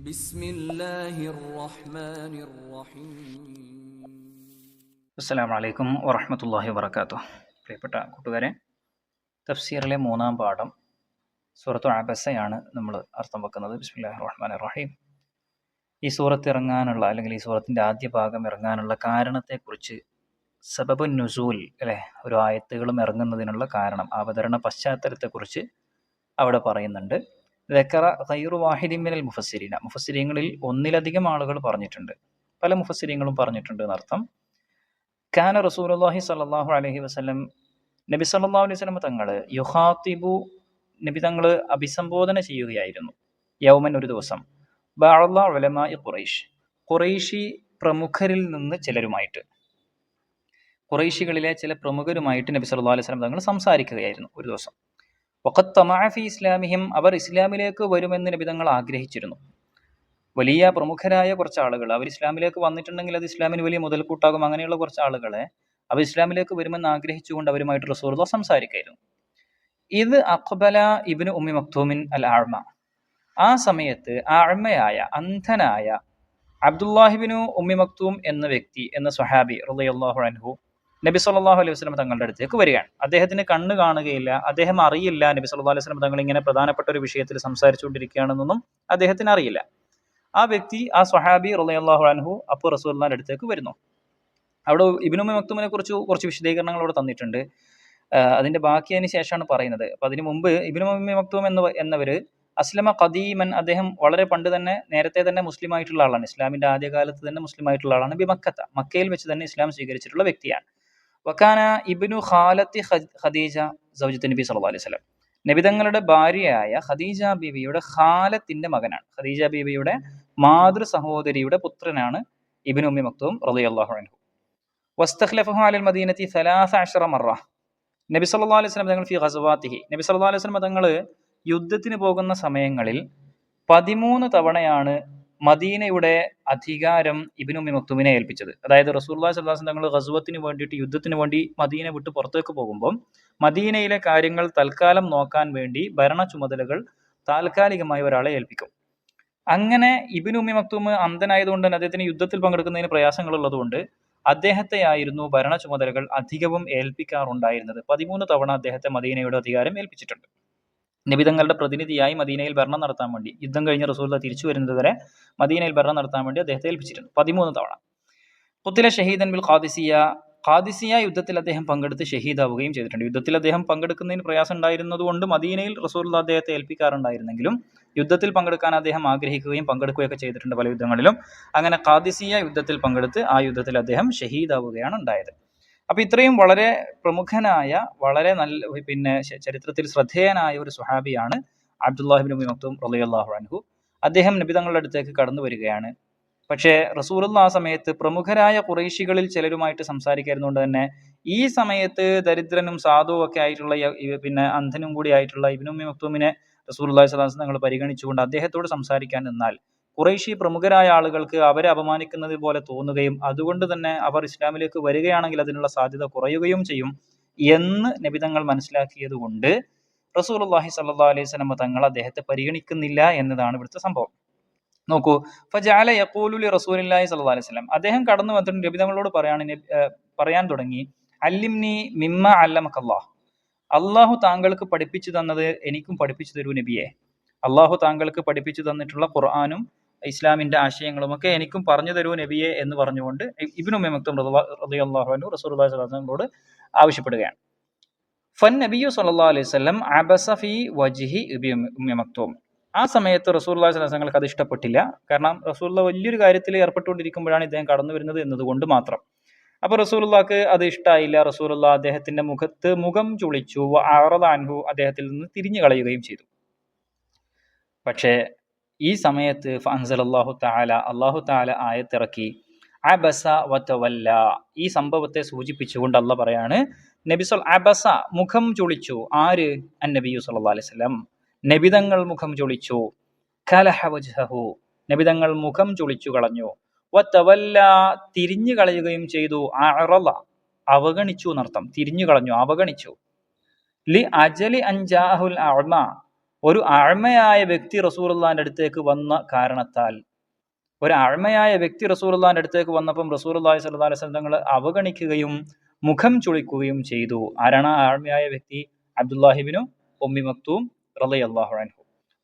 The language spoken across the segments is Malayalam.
بسم الله الرحمن الرحيم. അസ്സലാമു അലൈക്കും വറഹ്മത്തുള്ളാഹി വബറകാതുഹു. പ്രിയപ്പെട്ട കൂട്ടുകാരെ, തഫ്സീറിലെ 3-ാം പാഠം സൂറത്തു അബസയാണ് നമ്മൾ അർത്ഥം വെക്കുന്നത്. ബിസ്മില്ലാഹിർ റഹ്മാനിർ റഹീം. ഈ സൂറത്ത് ഇറങ്ങാനുള്ള അല്ലെങ്കിൽ ഈ സൂറത്തിൻ്റെ ആദ്യ ഭാഗം ഇറങ്ങാനുള്ള കാരണത്തെക്കുറിച്ച് സബബുൻ നുസൂൽ അല്ലേ, ഒരു ആയത്തുകളും ഇറങ്ങുന്നതിനുള്ള കാരണം, അവതരണ പശ്ചാത്തലത്തെക്കുറിച്ച് അവിടെ പറയുന്നുണ്ട്. ദക്കറ ഖൈറു വാഹിദിൻ മിനൽ മുഫസ്സിരീന, മുഫസ്സിരീങ്ങളിൽ ഒന്നിലധികം ആളുകൾ പറഞ്ഞിട്ടുണ്ട്, പല മുഫസ്സിരീങ്ങളും പറഞ്ഞിട്ടുണ്ട് എന്നർത്ഥം. കാന റസൂലുള്ളാഹി സ്വല്ലല്ലാഹു അലൈഹി വസല്ലം, നബി സല്ലല്ലാഹു അലൈഹി വസല്ലം തങ്ങൾ യുഖാതിബു, നബി തങ്ങൾ അഭിസംബോധന ചെയ്യുകയായിരുന്നു. യൗമൻ, ഒരു ദിവസം, ബഅദ ഉലമാഇ ഖുറൈശ്, ഖുറൈശി പ്രമുഖരിൽ നിന്ന് ചിലരുമായിട്ട്, ഖുറൈശികളിലെ ചില പ്രമുഖരുമായിട്ട് നബി സല്ലല്ലാഹു അലൈഹി വസല്ലം തങ്ങൾ സംസാരിക്കുകയായിരുന്നു ഒരു ദിവസം. വഖദ് തമഅ ഫി ഇസ്ലാമിഹിം, അവർ ഇസ്ലാമിലേക്ക് വരുമെന്ന് നബി തങ്ങൾ ആഗ്രഹിച്ചിരുന്നു. വലിയ പ്രമുഖരായ കുറച്ച് ആളുകൾ അവർ ഇസ്ലാമിലേക്ക് വന്നിട്ടുണ്ടെങ്കിൽ അത് ഇസ്ലാമിന് വലിയ മുതൽക്കൂട്ടാകും. അങ്ങനെയുള്ള കുറച്ച് ആളുകളെ അവർ ഇസ്ലാമിലേക്ക് വരുമെന്ന് ആഗ്രഹിച്ചുകൊണ്ട് അവരുമായിട്ട് റസൂലുള്ളാഹി സംസാരിക്കുകയായിരുന്നു. ഇത് അഖ്ബല ഇബ്നു ഉമ്മി മക്തൂമിൻ അൽ അഅ്മ, ആ സമയത്ത് അഅ്മയായ അന്ധനായ അബ്ദുല്ലാഹിബ്നു ഉമ്മി മക്തൂം എന്ന വ്യക്തി, എന്ന സ്വഹാബി റളിയല്ലാഹു അൻഹു, നബി സല്ലല്ലാഹു അലൈഹി വസല്ലം തങ്ങളുടെ അടുത്തേക്ക് വരികയാണ്. അദ്ദേഹത്തിന് കണ്ണ് കാണുകയില്ല, അദ്ദേഹം അറിയില്ല നബി സല്ലല്ലാഹു അലൈഹി വസല്ലം തങ്ങൾ ഇങ്ങനെ പ്രധാനപ്പെട്ട ഒരു വിഷയത്തിൽ സംസാരിച്ചുകൊണ്ടിരിക്കുകയാണെന്നൊന്നും അദ്ദേഹത്തിന് അറിയില്ല. ആ വ്യക്തി, ആ സ്വഹാബി റളിയല്ലാഹു അൻഹു, അപ്പോൾ റസൂലുള്ളാഹിന്റെ അടുത്തേക്ക് വരുന്നു. അവിടെ ഇബ്നു ഉമ്മി മക്തൂമിനെ കുറിച്ച് കുറച്ച് വിശദീകരണങ്ങൾ അവിടെ തന്നിട്ടുണ്ട്. അതിന്റെ ബാക്കി അതിന് ശേഷമാണ് പറയുന്നത്. അപ്പൊ അതിനു മുമ്പ് ഇബ്നു ഉമ്മി മക്തൂം എന്നവര് അസ്ലമ ഖദീമൻ, അദ്ദേഹം വളരെ പണ്ട് തന്നെ, നേരത്തെ തന്നെ മുസ്ലിം ആയിട്ടുള്ള ആളാണ്, ഇസ്ലാമിന്റെ ആദ്യകാലത്ത് തന്നെ മുസ്ലിം ആയിട്ടുള്ള ആളാണ്. ബിമക്കത്ത, മക്കയിൽ വെച്ച് തന്നെ ഇസ്ലാം സ്വീകരിച്ചിട്ടുള്ള വ്യക്തിയാണ്. വക്കാന ഇബ്നു ഖാലത്തി ഖദീജ സൗജത്ത് നബി സല്ലല്ലാഹു അലൈഹി വസല്ലം, നബിതങ്ങളുടെ ഭാര്യയായ ഖദീജ ബീവിയുടെ ഖാലത്തിന്റെ മകനാണ്. ഖദീജ ബീവിയുടെ മാതൃ സഹോദരിയുടെ പുത്രനാണ് ഇബ്നു ഉമ്മി മക്തൂം റളിയല്ലാഹു അൻഹു. വസ്തഖ്ലഫഹു അലൽ മദീനത്തി 13 മറ, നബി സല്ലല്ലാഹു അലൈഹി വസല്ലം തങ്ങൾ ഫി ഗസ്വാതിഹി, നബി സല്ലല്ലാഹു അലൈഹി വസല്ലം തങ്ങൾ യുദ്ധത്തിന് പോകുന്ന സമയങ്ങളിൽ 13 തവണയാണ് മദീനയുടെ അധികാരം ഇബ്നു ഉമ്മി മക്തൂമിനെ ഏൽപ്പിച്ചത്. അതായത് റസൂലുള്ളാഹി സ്വല്ലല്ലാഹു അലൈഹി വസല്ലം തങ്ങൾ ഗസ്വത്തിന് വേണ്ടിയിട്ട്, യുദ്ധത്തിന് വേണ്ടി മദീന വിട്ട് പുറത്തേക്ക് പോകുമ്പോൾ മദീനയിലെ കാര്യങ്ങൾ തൽക്കാലം നോക്കാൻ വേണ്ടി ഭരണ ചുമതലകൾ താൽക്കാലികമായി ഒരാളെ ഏൽപ്പിക്കും. അങ്ങനെ ഇബ്നു ഉമ്മി മക്തൂം അന്ധനായതുകൊണ്ട് തന്നെ അദ്ദേഹത്തിന് യുദ്ധത്തിൽ പങ്കെടുക്കുന്നതിന് പ്രയാസങ്ങളുള്ളതുകൊണ്ട് അദ്ദേഹത്തെ ആയിരുന്നു ഭരണ ചുമതലകൾ അധികവും ഏൽപ്പിക്കാറുണ്ടായിരുന്നത്. 13 തവണ അദ്ദേഹത്തെ മദീനയുടെ അധികാരം ഏൽപ്പിച്ചിട്ടുണ്ട്. നബിതങ്ങളുടെ പ്രതിനിധിയായി മദീനയിൽ ഭരണം നടത്താൻ വേണ്ടി, യുദ്ധം കഴിഞ്ഞ് റസൂലുള്ളാഹി തിരിച്ചു വരുന്നത് വരെ മദീനയിൽ ഭരണം നടത്താൻ വേണ്ടി അദ്ദേഹത്തെ ഏൽപ്പിച്ചിട്ടുണ്ട് 13 തവണ. ഖുത്തില ഷഹീദൻ ബിൽ ഖാദിസിയ യുദ്ധത്തിൽ അദ്ദേഹം പങ്കെടുത്ത് ഷഹീദാവുകയും ചെയ്തിട്ടുണ്ട്. യുദ്ധത്തിൽ അദ്ദേഹം പങ്കെടുക്കുന്നതിന് പ്രയാസം ഉണ്ടായിരുന്നതുകൊണ്ട് മദീനയിൽ റസൂലുള്ളാഹി അദ്ദേഹത്തെ ഏൽപ്പിക്കാറുണ്ടായിരുന്നെങ്കിലും യുദ്ധത്തിൽ പങ്കെടുക്കാൻ അദ്ദേഹം ആഗ്രഹിക്കുകയും പങ്കെടുക്കുകയൊക്കെ ചെയ്തിട്ടുണ്ട് പല യുദ്ധങ്ങളിലും. അങ്ങനെ ഖാദിസിയ യുദ്ധത്തിൽ പങ്കെടുത്ത് ആ യുദ്ധത്തിൽ അദ്ദേഹം ഷഹീദാവുകയാണ് ഉണ്ടായത്. അപ്പൊ ഇത്രയും വളരെ പ്രമുഖനായ, വളരെ നല്ല, ചരിത്രത്തിൽ ശ്രദ്ധേയനായ ഒരു സ്വഹാബിയാണ് അബ്ദുല്ലാഹി ഇബ്നു ഉമ്മി മക്തൂം റളിയല്ലാഹു അൻഹു. അദ്ദേഹം നബി തങ്ങളുടെ അടുത്തേക്ക് കടന്നു വരികയാണ്. പക്ഷേ റസൂലുള്ളാഹി ആ സമയത്ത് പ്രമുഖരായ ഖുറൈശികളിൽ ചിലരുമായിട്ട് സംസാരിക്കുന്നതുകൊണ്ട് തന്നെ ഈ സമയത്ത് ദരിദ്രനും സാധുവും ഒക്കെ ആയിട്ടുള്ള, അന്ധനും കൂടി ആയിട്ടുള്ള ഇബ്നു ഉമ്മി മക്തൂമിനെ റസൂലുള്ളാഹി സ്വല്ലല്ലാഹു അലൈഹി വസല്ലം തങ്ങൾ പരിഗണിച്ചുകൊണ്ട് അദ്ദേഹത്തോട് സംസാരിക്കാൻ നിന്നാൽ ഖുറൈശി പ്രമുഖരായ ആളുകൾക്ക് അവരെ അപമാനിക്കുന്നത് പോലെ തോന്നുകയും അതുകൊണ്ട് തന്നെ അവർ ഇസ്ലാമിലേക്ക് വരികയാണെങ്കിൽ അതിനുള്ള സാധ്യത കുറയുകയും ചെയ്യും എന്ന് നബി തങ്ങൾ മനസ്സിലാക്കിയത് കൊണ്ട് റസൂലുള്ളാഹി സ്വല്ലല്ലാഹു അലൈഹി വസല്ലം തങ്ങൾ അദ്ദേഹത്തെ പരിഗണിക്കുന്നില്ല എന്നതാണ് ഇവിടുത്തെ സംഭവം. നോക്കൂ, ഫജഅല യഖൂലു ലി റസൂലില്ലാഹി സ്വല്ലല്ലാഹു അലൈഹി വസല്ലം, അദ്ദേഹം കടന്നു വന്നിട്ട് നബി തങ്ങളോട് പറയാൻ തുടങ്ങി, അല്ലിംനി മിമ്മ അല്ലമക്കല്ലാഹ്, അള്ളാഹു താങ്കൾക്ക് പഠിപ്പിച്ചു തന്നത് എനിക്കും പഠിപ്പിച്ചു തരൂ നബിയെ. അള്ളാഹു താങ്കൾക്ക് പഠിപ്പിച്ചു തന്നിട്ടുള്ള ഖുർആനും ഇസ്ലാമിന്റെ ആശയങ്ങളും ഒക്കെ എനിക്കും പറഞ്ഞു തരൂ നബിയെ എന്ന് പറഞ്ഞുകൊണ്ട് ഇബ്നു ഉമ്മി മക്തൂം റളിയല്ലാഹു അൻഹു റസൂലുള്ളാഹി സ്വല്ലല്ലാഹു അലൈഹി വസല്ലമയോട് ആവശ്യപ്പെടുകയാണ്. ഫൻ നബിയു സ്വല്ലല്ലാഹു അലൈഹി വസല്ലം അബസ ഫീ വജ്ഹി ഉമ്മി മക്തൂം, ആ സമയത്ത് റസൂലുള്ളാഹി സ്വല്ലല്ലാഹു അലൈഹി വസല്ലം അത് ഇഷ്ടപ്പെട്ടില്ല. കാരണം റസൂലുള്ളാഹി വലിയൊരു കാര്യത്തിൽ ഏർപ്പെട്ടുകൊണ്ടിരിക്കുമ്പോഴാണ് ഇദ്ദേഹം കടന്നു വരുന്നത് എന്നതുകൊണ്ട് മാത്രം. അപ്പൊ റസൂലുള്ളാഹിക്ക് അത് ഇഷ്ടമായില്ല. റസൂലുള്ളാഹി അദ്ദേഹത്തിന്റെ മുഖം ചുളിച്ചു, അഅറദ അൻഹു, അദ്ദേഹത്തിൽ നിന്ന് തിരിഞ്ഞു കളയുകയും ചെയ്തു. പക്ഷേ ഈ സമയത്ത് ഫഅൻസലല്ലാഹു തആല, അല്ലാഹു തആല ആയത്തിറക്കി, അബസ വതവല്ല, ഈ സംഭവത്തെ സൂചിപ്പിച്ചുകൊണ്ട് അല്ലാഹ് പറയാണ്, അബസ, മുഖം ചുളിച്ചു. ആര്? അന്നബിയു സല്ലല്ലാഹു അലൈഹി വസല്ലം, നബിതങ്ങൾ മുഖം ചുളിച്ചു. കലഹ വജ്ഹഹു, നബിതങ്ങൾ മുഖം ചുളിച്ചു കളഞ്ഞു. വതവല്ല, തിരിഞ്ഞു കളയുകയും ചെയ്തു. അഅറദ, അവഗണിച്ചു എന്നർത്ഥം, തിരിഞ്ഞു കളഞ്ഞു, അവഗണിച്ചു. ലി അജലി അൻജാഹുൽ അഅ്മ, ഒരു അഴ്മയായ വ്യക്തി റസൂലുള്ളാഹിന്റെ അടുത്തേക്ക് വന്ന കാരണത്താൽ, ഒരു അഴ്മയായ വ്യക്തി റസൂലുള്ളാഹിന്റെ അടുത്തേക്ക് വന്നപ്പം റസൂലുള്ളാഹി സ്വല്ലല്ലാഹു അലൈഹി വസല്ലം തങ്ങൾ അവഗണിക്കുകയും മുഖം ചുളിക്കുകയും ചെയ്തു. ആരാണ് ആ അഴ്മയായ വ്യക്തി? അബ്ദുല്ലാഹിബ്നു ഉമ്മി മക്തൂം റളിയല്ലാഹു അൻഹു.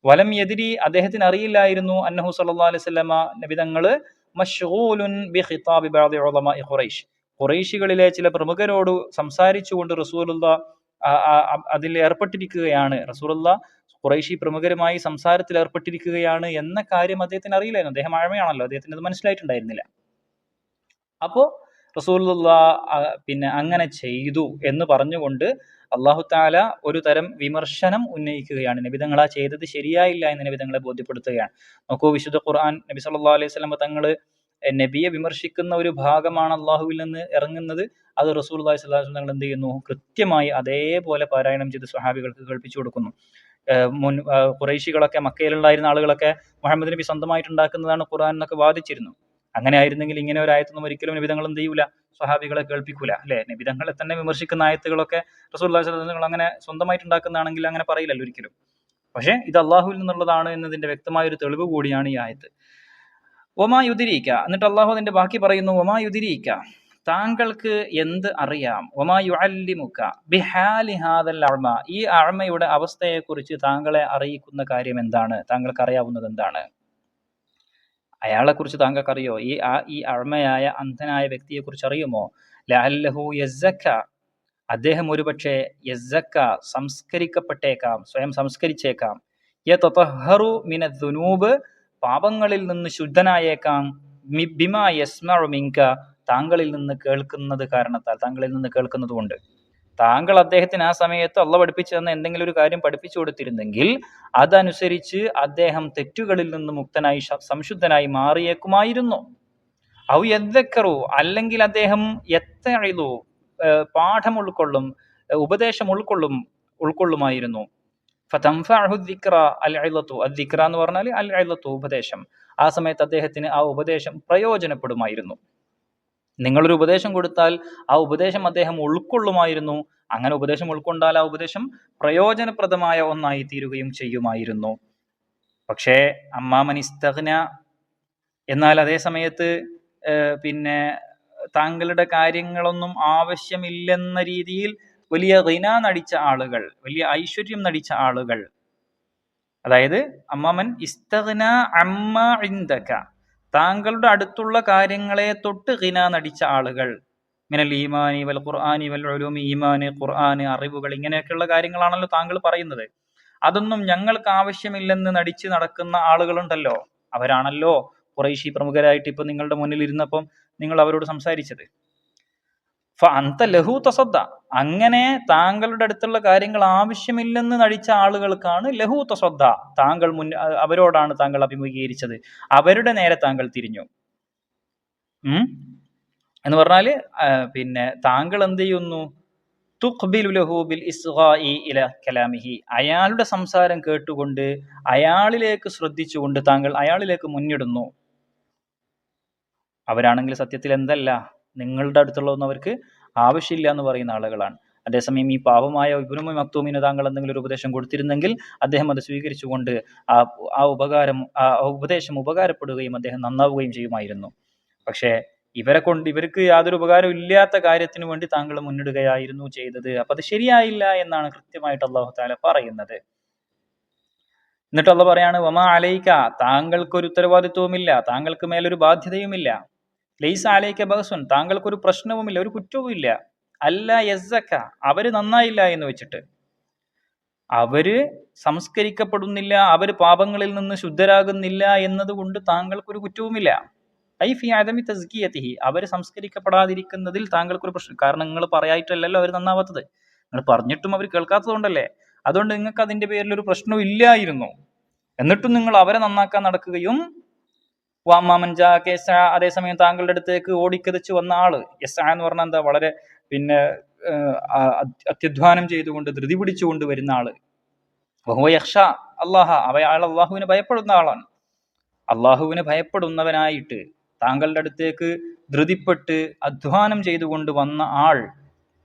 വലം യദ്രി, അദ്ദേഹത്തിന് അറിയില്ലായിരുന്നു, അന്നഹു സ്വല്ലല്ലാഹു അലൈഹി വസല്ലമ നബി തങ്ങൾ മശ്ഗൂലുൻ ബിഖിതാബി ബഅദി ഉലമാഇ ഖുറൈശ്, ഖുറൈശികളിലെ ചില പ്രമുഖരോട് സംസാരിച്ചുകൊണ്ട് റസൂലുള്ളാഹ് അതിൽ ഏർപ്പെട്ടിരിക്കുകയാണ്, റസൂലുള്ളാഹ് ഖുറൈശി പ്രമുഖരുമായി സംസാരത്തിൽ ഏർപ്പെട്ടിരിക്കുകയാണ് എന്ന കാര്യം അദ്ദേഹത്തിന് അറിയില്ലായിരുന്നു. അദ്ദേഹം അഴമയാണല്ലോ, അദ്ദേഹത്തിന് അത് മനസ്സിലായിട്ടുണ്ടായിരുന്നില്ല. അപ്പോ റസൂലുള്ളാഹ് അങ്ങനെ ചെയ്തു എന്ന് പറഞ്ഞുകൊണ്ട് അല്ലാഹു തആല ഒരു തരം വിമർശനം ഉന്നയിക്കുകയാണ്. നബി തങ്ങൾ ആ ചെയ്തത് ശരിയായില്ല എന്ന് നബി തങ്ങളെ ബോധ്യപ്പെടുത്തുകയാണ്. നോക്കൂ, വിശുദ്ധ ഖുർആൻ നബി സല്ലല്ലാഹു അലൈഹി വസല്ലം തങ്ങൾ നബിയെ വിമർശിക്കുന്ന ഒരു ഭാഗമാണ് അള്ളാഹുവിൽ നിന്ന് ഇറങ്ങുന്നത്. അത് റസൂലുള്ളാഹി സ്വല്ലല്ലാഹു അലൈഹി വസല്ലം തങ്ങൾ എന്ത് ചെയ്യുന്നു? കൃത്യമായി അതേപോലെ പാരായണം ചെയ്ത് സ്വഹാബികൾക്ക് കേൾപ്പിച്ചു കൊടുക്കുന്നു. ഖുറൈശികളൊക്കെ, മക്കയിലുണ്ടായിരുന്ന ആളുകളൊക്കെ മുഹമ്മദ് നബി സ്വന്തമായിട്ട് ഉണ്ടാക്കുന്നതാണ് ഖുർആൻ എന്നൊക്കെ വാദിച്ചിരുന്നു. അങ്ങനെ ആയിരുന്നെങ്കിൽ ഇങ്ങനെ ഒരു ആയത്തൊന്നും ഒരിക്കലും നബിതങ്ങൾ എന്ത് ചെയ്യൂല? സ്വഹാബികളെ കേൾപ്പിക്കൂല, അല്ലെ? നബിതങ്ങളെ തന്നെ വിമർശിക്കുന്ന ആയത്തുകളൊക്കെ റസൂലുള്ളാഹി സ്വല്ലല്ലാഹു അലൈഹി വസല്ലം അങ്ങനെ സ്വന്തമായിട്ട് ഉണ്ടാക്കുന്നതാണെങ്കിൽ അങ്ങനെ പറയില്ലല്ലോ ഒരിക്കലും. പക്ഷെ ഇത് അള്ളാഹുവിൽ നിന്നുള്ളതാണ് എന്നതിന്റെ വ്യക്തമായ ഒരു തെളിവ് കൂടിയാണ് ഈ ആയത്ത്. ഒമാ യുദിരീക്ക, എന്നിട്ട് അള്ളാഹു അതിന്റെ ബാക്കി പറയുന്നു, ഒമാ യുദിരീക്ക, താങ്കൾക്ക് എന്ത് അറിയാം, ഒമാ യുഅല്ലിമുക ബിഹാലി ഹാദൽ അഅ്മ, ഈ അഅ്മയുടെ അവസ്ഥയെക്കുറിച്ച് താങ്കളെ അറിയിക്കുന്ന കാര്യം എന്താണ്? താങ്കൾക്ക് അറിയാവുന്നത് എന്താണ്? അയാളെ കുറിച്ച് താങ്കൾക്ക് അറിയോ? ഈ അഅ്മയായ അന്ധനായ വ്യക്തിയെ കുറിച്ച് അറിയുമോ? ലഅല്ലഹു യസ്സക്ക, അദ്ദേഹം ഒരുപക്ഷെ യസ്സക്ക, സംസ്കരിക്കപ്പെട്ടേക്കാം, സ്വയം സംസ്കരിച്ചേക്കാം. യതതഹറു മിനദ്ദുനൂബ്, പാപങ്ങളിൽ നിന്ന് ശുദ്ധനായേക്കാം. ബിമാ യസ്മഉ മിൻക, താങ്കളിൽ നിന്ന് കേൾക്കുന്നത് കാരണത്താൽ, താങ്കളിൽ നിന്ന് കേൾക്കുന്നത് കൊണ്ട്. താങ്കൾ അദ്ദേഹത്തിന് ആ സമയത്ത് അള്ളാഹ് പഠിപ്പിച്ചു തന്ന എന്തെങ്കിലും ഒരു കാര്യം പഠിപ്പിച്ചു കൊടുത്തിരുന്നെങ്കിൽ അതനുസരിച്ച് അദ്ദേഹം തെറ്റുകളിൽ നിന്ന് മുക്തനായി സംശുദ്ധനായി മാറിയേക്കുമായിരുന്നു. ഔ യദ്ദക്കറു, അല്ലെങ്കിൽ അദ്ദേഹം യത്തഇദു, പാഠം ഉൾക്കൊള്ളും, ഉപദേശം ഉൾക്കൊള്ളുമായിരുന്നു. ഫതൻഫഅഹു ദിക്റ അൽ ഇളതു, അദ്ദിക്റ എന്ന് പറഞ്ഞാൽ അൽ ഇളതു, ഉപദേശം. ആ സമയത്ത് അദ്ദേഹത്തിന് ആ ഉപദേശം പ്രയോജനപ്പെടുമായിരുന്നു. നിങ്ങളൊരു ഉപദേശം കൊടുത്താൽ ആ ഉപദേശം അദ്ദേഹം ഉൾക്കൊള്ളുമായിരുന്നു. അങ്ങനെ ഉപദേശം ഉൾക്കൊണ്ടാൽ ആ ഉപദേശം പ്രയോജനപ്രദമായ ഒന്നായി തീരുകയും ചെയ്യുമായിരുന്നു. പക്ഷേ അമ്മാമൻ ഇസ്തഗ്ന, എന്നാൽ അതേ സമയത്ത് താങ്കളുടെ കാര്യങ്ങളൊന്നും ആവശ്യമില്ലെന്ന രീതിയിൽ വലിയ ഗിന നടിച്ച ആളുകൾ, വലിയ ഐശ്വര്യം നടിച്ച ആളുകൾ, അതായത് അമ്മാമൻ ഇസ്തഗ്ന അമ്മ ഇൻദക, താങ്കളുടെ അടുത്തുള്ള കാര്യങ്ങളെ തൊട്ട് ഗിന നടിച്ച ആളുകൾ, മിനൽ ഈമാനി വൽ ഖുർആനി വൽ ഉലൂമി, ഈമാന്, ഖുർആന്, അറിവുകൾ, ഇങ്ങനെയൊക്കെയുള്ള കാര്യങ്ങളാണല്ലോ താങ്കൾ പറയുന്നത്. അതൊന്നും ഞങ്ങൾക്ക് ആവശ്യമില്ലെന്ന് നടിച്ച് നടക്കുന്ന ആളുകളുണ്ടല്ലോ, അവരാണല്ലോ ഖുറൈശി പ്രമുഖരായിട്ട് ഇപ്പൊ നിങ്ങളുടെ മുന്നിൽ ഇരുന്നപ്പം നിങ്ങൾ അവരോട് സംസാരിച്ചത്. ഫഅൻത ലഹു തസദ്ദ, അങ്ങനെ താങ്കളുടെ അടുത്തുള്ള കാര്യങ്ങൾ ആവശ്യമില്ലെന്ന് നടിച്ച ആളുകൾക്കാണ് ലഹു തസദ്ദ, താങ്കൾ അവരോടാണ് താങ്കൾ അഭിമുഖീകരിച്ചത്, അവരുടെ നേരെ താങ്കൾ തിരിഞ്ഞു എന്ന് പറഞ്ഞാല് താങ്കൾ എന്ത് ചെയ്യുന്നു? തുഖ്ബിലു ലഹു ബിൽ ഇസ്ഗാഇ ഇല കലാമിഹി, അയാളുടെ സംസാരം കേട്ടുകൊണ്ട് അയാളിലേക്ക് ശ്രദ്ധിച്ചുകൊണ്ട് താങ്കൾ അയാളിലേക്ക് മുന്നിടുന്നു. അവരാണെങ്കിൽ സത്യത്തിൽ എന്തല്ല, നിങ്ങളുടെ അടുത്തുള്ളതൊന്നും അവർക്ക് ആവശ്യമില്ല എന്ന് പറയുന്ന ആളുകളാണ്. അതേസമയം ഈ പാപമായ ഇബ്നു ഉമ്മി മക്തൂമിന് താങ്കൾ എന്തെങ്കിലും ഒരു ഉപദേശം കൊടുത്തിരുന്നെങ്കിൽ അദ്ദേഹം അത് സ്വീകരിച്ചുകൊണ്ട് ആ ഉപദേശം ഉപകാരപ്പെടുകയും അദ്ദേഹം നന്നാവുകയും ചെയ്യുമായിരുന്നു. പക്ഷേ ഇവർക്ക് യാതൊരു ഉപകാരം ഇല്ലാത്ത കാര്യത്തിന് വേണ്ടി താങ്കൾ മുന്നിടുകയായിരുന്നു ചെയ്തത്. അപ്പൊ അത് ശരിയായില്ല എന്നാണ് കൃത്യമായിട്ട് അല്ലാഹു തആല പറയുന്നത്. എന്നിട്ട് അല്ലാഹ് പറയാണ്, വമാ അലൈക, താങ്കൾക്കൊരു ഉത്തരവാദിത്വവുമില്ല, താങ്കൾക്ക് മേലൊരു ബാധ്യതയുമില്ല. ലൈസ അലൈക ബഅസുൻ, താങ്കൾക്കൊരു പ്രശ്നവുമില്ല, ഒരു കുറ്റവും ഇല്ല. അല്ല യസ്സക്ക, അവര് നന്നായില്ല എന്ന് വെച്ചിട്ട്, അവര് സംസ്കരിക്കപ്പെടുന്നില്ല, അവര് പാപങ്ങളിൽ നിന്ന് ശുദ്ധരാകുന്നില്ല എന്നതുകൊണ്ട് താങ്കൾക്കൊരു കുറ്റവുമില്ല. ഐ ഫി അദമി തസ്കിയതിഹി, അവര് സംസ്കരിക്കപ്പെടാതിരിക്കുന്നതിൽ താങ്കൾക്കൊരു പ്രശ്നം. കാരണം നിങ്ങൾ പറയായിട്ടല്ലല്ലോ അവർ നന്നാവാത്തത്, നിങ്ങൾ പറഞ്ഞിട്ടും അവർ കേൾക്കാത്തത് കൊണ്ടല്ലേ. അതുകൊണ്ട് നിങ്ങൾക്ക് അതിന്റെ പേരിൽ ഒരു പ്രശ്നവും ഇല്ലായിരുന്നു. എന്നിട്ടും നിങ്ങൾ അവരെ നന്നാക്കാൻ നടക്കുകയും വാമാമൻ ജാ കേസ, അതേസമയം താങ്കളുടെ അടുത്തേക്ക് ഓടിക്കതച്ച് വന്ന ആള്, യസ്ആ എന്ന് പറഞ്ഞാൽ എന്താ, വളരെ അത്യധ്വാനം ചെയ്തുകൊണ്ട് ധൃതി പിടിച്ചുകൊണ്ട് വരുന്ന ആള്, വഹുവ യഖ്ഷ അല്ലാഹ, അയാൾ അള്ളാഹുവിനെ ഭയപ്പെടുന്ന ആളാണ്. അള്ളാഹുവിനെ ഭയപ്പെടുന്നവനായിട്ട് താങ്കളുടെ അടുത്തേക്ക് ധൃതിപ്പെട്ട് അധ്വാനം ചെയ്തുകൊണ്ട് വന്ന ആൾ,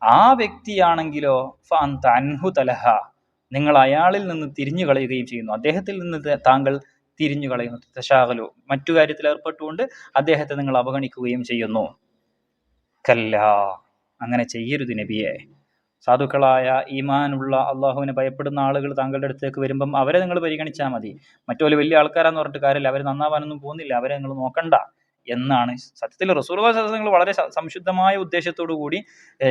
ആ വ്യക്തിയാണെങ്കിലോ ഫഅൻത അൻഹു തലഹ, നിങ്ങൾ അയാളിൽ നിന്ന് തിരിഞ്ഞു കളയുകയും ചെയ്യുന്നു, അദ്ദേഹത്തിൽ നിന്ന് താങ്കൾ തിരിഞ്ഞു കളയുന്നു. തശാഗലു, മറ്റു കാര്യത്തിൽ ഏർപ്പെട്ടുകൊണ്ട് അദ്ദേഹത്തെ നിങ്ങൾ അവഗണിക്കുകയും ചെയ്യുന്നു. കല്ല, അങ്ങനെ ചെയ്യരുത് നബിയെ. സാധുക്കളായ ഈമാനുള്ള അള്ളാഹുവിനെ ഭയപ്പെടുന്ന ആളുകൾ താങ്കളുടെ അടുത്തേക്ക് വരുമ്പം അവരെ നിങ്ങൾ പരിഗണിച്ചാൽ മതി. മറ്റു വലിയ ആൾക്കാരാന്ന് പറഞ്ഞിട്ട് കാര്യമില്ല, അവർ നന്നാവാനൊന്നും പോകുന്നില്ല, അവരെ നിങ്ങൾ നോക്കണ്ട എന്നാണ്. സത്യത്തിൽ റസൂലുള്ളാഹി സ്വല്ലല്ലാഹു അലൈഹി വസല്ലം വളരെ സംശുദ്ധമായ ഉദ്ദേശത്തോടു കൂടി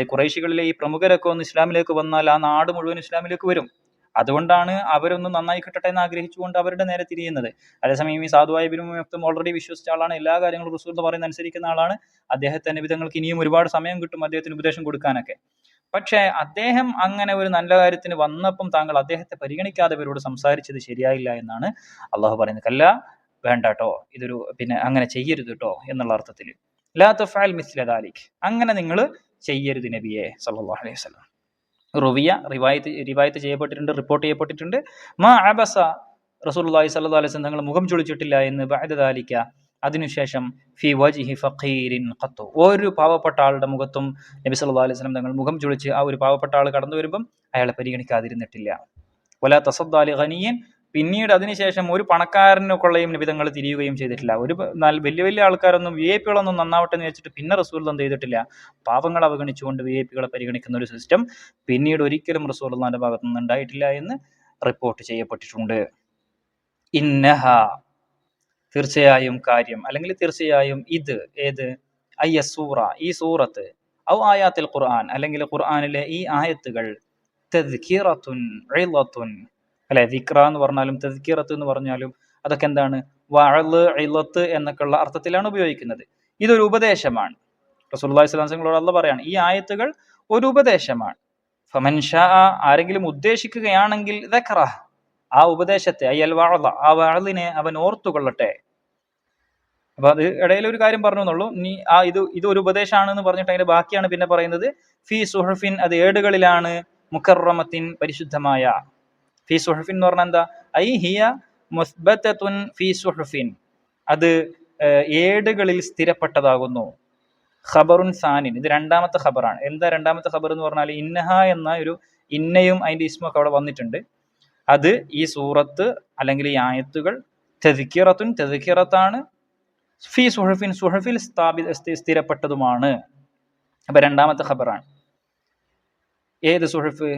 ഖുറൈശികളിലെ ഈ പ്രമുഖരൊക്കെ ഒന്ന് ഇസ്ലാമിലേക്ക് വന്നാൽ ആ നാട് മുഴുവൻ ഇസ്ലാമിലേക്ക് വരും. അതുകൊണ്ടാണ് അവരൊന്ന് നന്നായി കിട്ടട്ടെ എന്ന് ആഗ്രഹിച്ചുകൊണ്ട് അവരുടെ നേരെ തിരിയുന്നത്. അതേസമയം ഈ സാധുവായ ഇബ്നു മക്തും ഓൾറെഡി വിശ്വസിച്ച ആളാണ്, എല്ലാ കാര്യങ്ങളും റസൂൽ പറയുന്ന അനുസരിക്കുന്ന ആളാണ്. അദ്ദേഹത്തെ നബിതങ്ങൾക്ക് ഇനിയും ഒരുപാട് സമയം കിട്ടും അദ്ദേഹത്തിന് ഉപദേശം കൊടുക്കാനൊക്കെ. പക്ഷേ അദ്ദേഹം അങ്ങനെ ഒരു നല്ല കാര്യത്തിന് വന്നപ്പം താങ്കൾ അദ്ദേഹത്തെ പരിഗണിക്കാതെ ഇവരോട് സംസാരിച്ചത് ശരിയായില്ല എന്നാണ് അള്ളാഹു പറയുന്നത്. കല്ല, വേണ്ട കേട്ടോ, ഇതൊരു അങ്ങനെ ചെയ്യരുത് കേട്ടോ എന്നുള്ള അർത്ഥത്തിൽ. ലാ തഫ്അൽ മിസ്ല ദാലിക്, അങ്ങനെ നിങ്ങൾ ചെയ്യരുത് നബിയെ സല്ലല്ലാഹു അലൈഹി വസല്ലം. റിവായത്ത് ചെയ്യപ്പെട്ടിട്ടുണ്ട്, റിപ്പോർട്ട് ചെയ്യപ്പെട്ടിട്ടുണ്ട്. മാ അബസ റസൂലുള്ളാഹി സ്വല്ലല്ലാഹു അലൈഹി വസല്ലം തങ്ങൾ മുഖം ചുളിച്ചിട്ടില്ല എന്ന് ബഅദ ദാലിക, അതിനുശേഷം ഫി വജ്ഹി ഫഖീരിൻ ഖത്തു, ഒരു പാവപ്പെട്ട ആളുടെ മുഖത്തും നബി സല്ലല്ലാഹു അലൈഹി വസല്ലം തങ്ങൾ മുഖം ചുളിച്ച് ആ ഒരു പാവപ്പെട്ട ആൾ കടന്നു വരുമ്പം അയാളെ പരിഗണിക്കാതിരുന്നിട്ടില്ല. വലാ തസദ്ദാ ലി ഗനിയൻ, പിന്നീട് അതിനുശേഷം ഒരു പണക്കാരനെ കൊള്ളയും നബി തങ്ങൾ തിരിയുകയും ചെയ്തിട്ടില്ല. ഒരു വലിയ വലിയ ആൾക്കാരൊന്നും VIP കളൊന്നും നന്നാവട്ടെ എന്ന് വെച്ചിട്ട് പിന്നെ റസൂൽ എന്ത് ചെയ്തിട്ടില്ല, പാവങ്ങളെ അവഗണിച്ചുകൊണ്ട് VIP കളെ പരിഗണിക്കുന്ന ഒരു സിസ്റ്റം പിന്നീട് ഒരിക്കലും റസൂലുള്ളാഹിന്റെ ഭാഗത്തു നിന്ന് ഉണ്ടായിട്ടില്ല എന്ന് റിപ്പോർട്ട് ചെയ്യപ്പെട്ടിട്ടുണ്ട്. ഇന്നഹ, തീർച്ചയായും കാര്യം, അല്ലെങ്കിൽ തീർച്ചയായും ഇത്, ഏത്, അയ്യ സൂറ, ഈ സൂറത്ത്, ഔ ആയാത്തിൽ ഖുർആൻ, അല്ലെങ്കിൽ ഖുർആനിലെ ഈ ആയത്തുകൾ, തദ്കിറത്തുൻ ഇളത്തുൻ, അല്ലെ, ദിക്ര എന്ന് പറഞ്ഞാലും തദ്കിറത്ത് എന്ന് പറഞ്ഞാലും അതൊക്കെ എന്താണ്, വഅള് ഇളത്ത് എന്നൊക്കെയുള്ള അർത്ഥത്തിലാണ് ഉപയോഗിക്കുന്നത്. ഇതൊരു ഉപദേശമാണ്. റസൂലുള്ളാഹി സ്വല്ലല്ലാഹു അലൈഹി വസല്ലം അല്ലാഹു പറയാണ്, ഈ ആയത്തുകൾ ഒരു ഉപദേശമാണ്. ഫമൻ ഷാ, ആരെങ്കിലും ഉദ്ദേശിക്കുകയാണെങ്കിൽ ദക്റഹ്, ആ ഉപദേശത്തെ, അയ്യൽ വഅള, ആ വഅളിനെ അവൻ ഓർത്തുകൊള്ളട്ടെ. അപ്പൊ അത് ഇടയിൽ ഒരു കാര്യം പറഞ്ഞു എന്നുള്ളൂ. നീ ഇത് ഒരു ഉപദേശമാണെന്ന് പറഞ്ഞിട്ട് അതിന്റെ ബാക്കിയാണ് പിന്നെ പറയുന്നത്. ഫി സുഹഫിൻ, അത് ഏടുകളിലാണ്, മുകറമത്തിൻ, പരിശുദ്ധമായ. ഫി സുഹഫിൻ എന്ന് പറഞ്ഞാൽ എന്താ, ഐ ഹിയ മുസ്ബതത്തുൻ ഫി സുഹഫിൻ, അത് ഏടുകളിൽ സ്ഥിരപ്പെട്ടതാകുന്നു. ഖബറുൻ സാനിൻ, ഇത് രണ്ടാമത്തെ ഖബറാണ്. എന്താ രണ്ടാമത്തെ ഖബർ എന്ന് പറഞ്ഞാൽ, ഇന്നഹ എന്ന ഒരു ഇന്നയും അതിന്റെ ഇസ്മൊക്കെ അവിടെ വന്നിട്ടുണ്ട്. അത് ഈ സൂറത്ത് അല്ലെങ്കിൽ ഈ ആയത്തുകൾ തദ്കിറത്തുൻ, തദ്കിറത്താണ്, ഫി സുഹഫിൻ, സുഹഫിൽ സ്ഥിരപ്പെട്ടതുമാണ്. അപ്പൊ രണ്ടാമത്തെ ഖബറാണ്. ഏത് സുഹഫ്?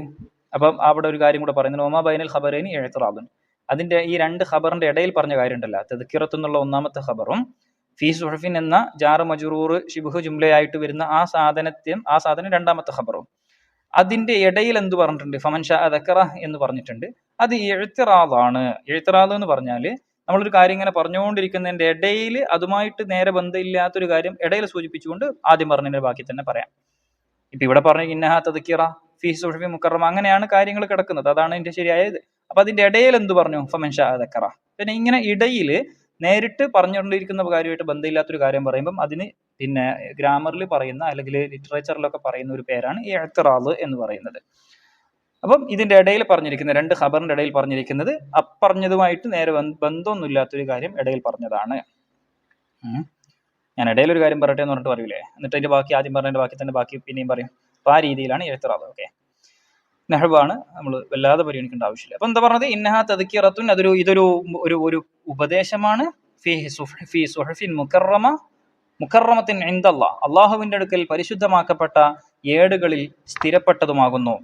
അപ്പം അവിടെ ഒരു കാര്യം കൂടെ പറയുന്നത്, ഒമാ ബൈനൽ ഖബറൈനി ഇഅ്തിറാദുൻ, അതിന്റെ ഈ രണ്ട് ഖബറിന്റെ ഇടയിൽ പറഞ്ഞ കാര്യം ഉണ്ടല്ലോ, തദ്കിറത്ത് എന്നുള്ള ഒന്നാമത്തെ ഖബറും ഫി സുഹഫിൻ എന്ന ജാറ് മജ്റൂർ ശിബ്ഹു ജുംലയായിട്ട് വരുന്ന ആ സാധനം രണ്ടാമത്തെ ഖബറും, അതിന്റെ ഇടയിൽ എന്ത് പറഞ്ഞിട്ടുണ്ട്, ഫമൻ ഷാ ദക്കറ എന്ന് പറഞ്ഞിട്ടുണ്ട്. അത് ഇഅ്തിറാദാണ്. ഇഅ്തിറാദ് എന്ന് പറഞ്ഞാൽ നമ്മളൊരു കാര്യം ഇങ്ങനെ പറഞ്ഞുകൊണ്ടിരിക്കുന്നതിന്റെ ഇടയിൽ അതുമായിട്ട് നേരെ ബന്ധമില്ലാത്തൊരു കാര്യം ഇടയിൽ സൂചിപ്പിച്ചുകൊണ്ട് ആദ്യം പറഞ്ഞതിന്റെ ബാക്കി തന്നെ പറയാം. ഇപ്പൊ ഇവിടെ പറഞ്ഞ ഇന്നഹ തദ്കിറ ഫി സുഹഫി മുക്കറമ, അങ്ങനെയാണ് കാര്യങ്ങൾ കിടക്കുന്നത്, അതാണ് ഇതിന്റെ ശരിയായത്. അപ്പൊ അതിന്റെ ഇടയിൽ എന്ത് പറഞ്ഞു, ഫമൻ ഷാ ദക്കറ. പിന്നെ ഇങ്ങനെ ഇടയിൽ നേരിട്ട് പറഞ്ഞുകൊണ്ടിരിക്കുന്ന കാര്യമായിട്ട് ബന്ധമില്ലാത്തൊരു കാര്യം പറയുമ്പം അതിന് ഗ്രാമറിൽ പറയുന്ന അല്ലെങ്കിൽ ലിറ്ററേച്ചറിലൊക്കെ പറയുന്ന ഒരു പേരാണ് ഈ ഇഅ്തിറാദ് എന്ന് പറയുന്നത്. അപ്പം ഇതിന്റെ ഇടയിൽ പറഞ്ഞിരിക്കുന്ന രണ്ട് ഖബറിന്റെ ഇടയിൽ പറഞ്ഞിരിക്കുന്നത് അപ്പറഞ്ഞതുമായിട്ട് നേരെ ബന്ധമൊന്നുമില്ലാത്തൊരു കാര്യം ഇടയിൽ പറഞ്ഞതാണ്. ഞാൻ ഇടയിൽ ഒരു കാര്യം പറയട്ടെ എന്ന് പറഞ്ഞിട്ട് പറയൂലേ, എന്നിട്ട് അതിന്റെ ബാക്കി ആദ്യം പറഞ്ഞതിന്റെ ബാക്കി തന്നെ ബാക്കി പിന്നെയും പറയും. അപ്പൊ ആ രീതിയിലാണ് ഇഅ്തിറാദ്. ഓക്കെ, നഹ്വാണ്, നമ്മൾ വല്ലാതെ പരിഗണിക്കേണ്ട ആവശ്യമില്ല. അപ്പൊ എന്താ പറഞ്ഞത്, ഇന്നഹ തദ്കിറത്തുൻ, ഇതൊരു ഒരു ഉപദേശമാണ്. ഫി സുഹഫിൻ മുകറമ, മുകറമത്തിൻ ഇൻദല്ലാഹ്, അള്ളാഹുവിന്റെ അടുക്കൽ പരിശുദ്ധമാക്കപ്പെട്ട ഏടുകളിൽ സ്ഥിരപ്പെട്ടതുമാകുന്നു.